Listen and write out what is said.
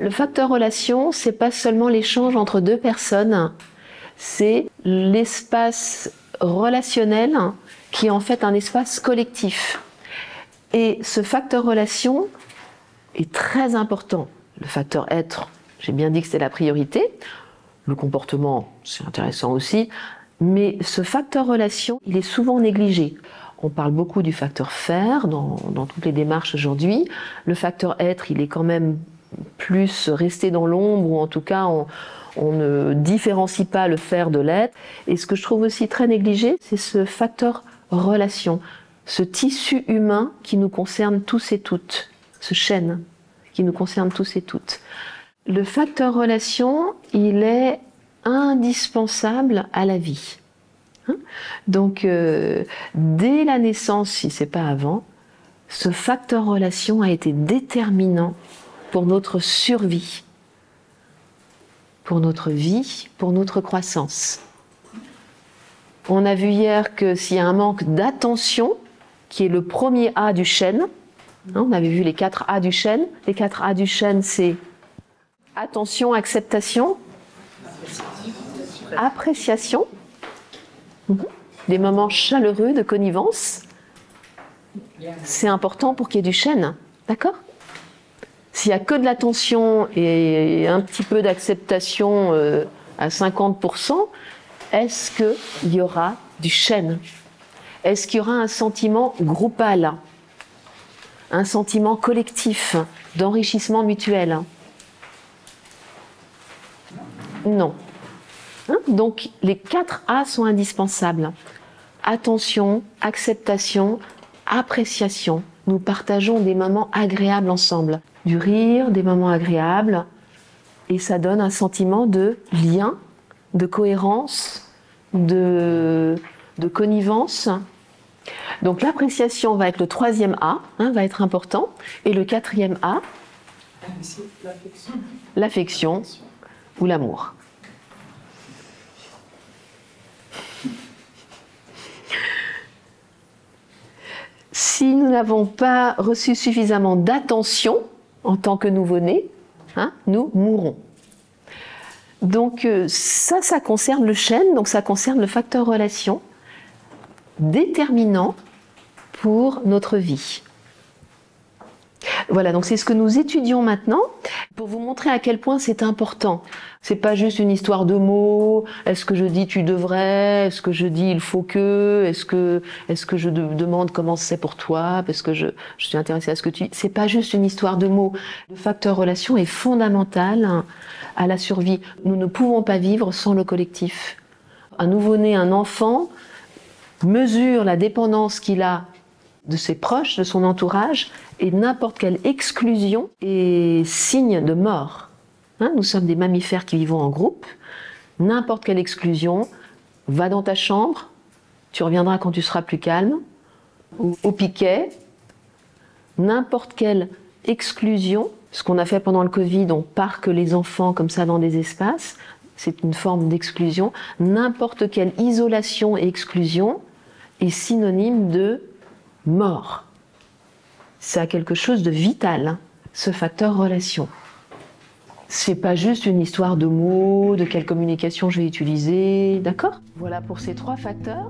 Le facteur relation, c'est pas seulement l'échange entre deux personnes, c'est l'espace relationnel qui est en fait un espace collectif. Et ce facteur relation est très important. Le facteur être, j'ai bien dit que c'était la priorité. Le comportement, c'est intéressant aussi. Mais ce facteur relation, il est souvent négligé. On parle beaucoup du facteur faire dans toutes les démarches aujourd'hui. Le facteur être, il est quand même plus resté dans l'ombre, ou en tout cas, on ne différencie pas le faire de l'être. Et ce que je trouve aussi très négligé, c'est ce facteur relation, ce tissu humain qui nous concerne tous et toutes, ce chêne qui nous concerne tous et toutes. Le facteur relation, il est indispensable à la vie. Donc, dès la naissance, si ce n'est pas avant, ce facteur relation a été déterminant pour notre survie, pour notre vie, pour notre croissance. On a vu hier que s'il y a un manque d'attention, qui est le premier A du chêne, on avait vu les 4 A du chêne. Les 4 A du chêne, c'est attention, acceptation, appréciation, des moments chaleureux de connivence. C'est important pour qu'il y ait du chêne, d'accord? S'il n'y a que de l'attention et un petit peu d'acceptation à 50%, est-ce qu'il y aura du chêne? Est-ce qu'il y aura un sentiment groupal? Un sentiment collectif d'enrichissement mutuel? Non. Donc les 4 A sont indispensables. Attention, acceptation, appréciation. Nous partageons des moments agréables ensemble. Du rire, des moments agréables. Et ça donne un sentiment de lien, de cohérence, de connivence. Donc l'appréciation va être le 3e A, va être important. Et le 4e A, l'affection ou l'amour. Si nous n'avons pas reçu suffisamment d'attention en tant que nouveau-nés, nous mourrons. Donc ça concerne le chêne, donc ça concerne le facteur relation, déterminant pour notre vie. Voilà, donc c'est ce que nous étudions maintenant pour vous montrer à quel point c'est important. C'est pas juste une histoire de mots. Est-ce que je dis tu devrais? Est-ce que je dis il faut que? Est-ce que je demande comment c'est pour toi? Parce que je suis intéressée à ce que tu dis. C'est pas juste une histoire de mots. Le facteur relation est fondamental à la survie. Nous ne pouvons pas vivre sans le collectif. Un nouveau-né, un enfant, mesure la dépendance qu'il a de ses proches, de son entourage, et n'importe quelle exclusion est signe de mort. Nous sommes des mammifères qui vivons en groupe. N'importe quelle exclusion, va dans ta chambre, tu reviendras quand tu seras plus calme, ou au piquet. N'importe quelle exclusion, ce qu'on a fait pendant le Covid, on parque les enfants comme ça dans des espaces, c'est une forme d'exclusion. N'importe quelle isolation et exclusion est synonyme de mort. C'est quelque chose de vital, ce facteur relation. C'est pas juste une histoire de mots, de quelle communication je vais utiliser, d'accord? Voilà pour ces 3 facteurs.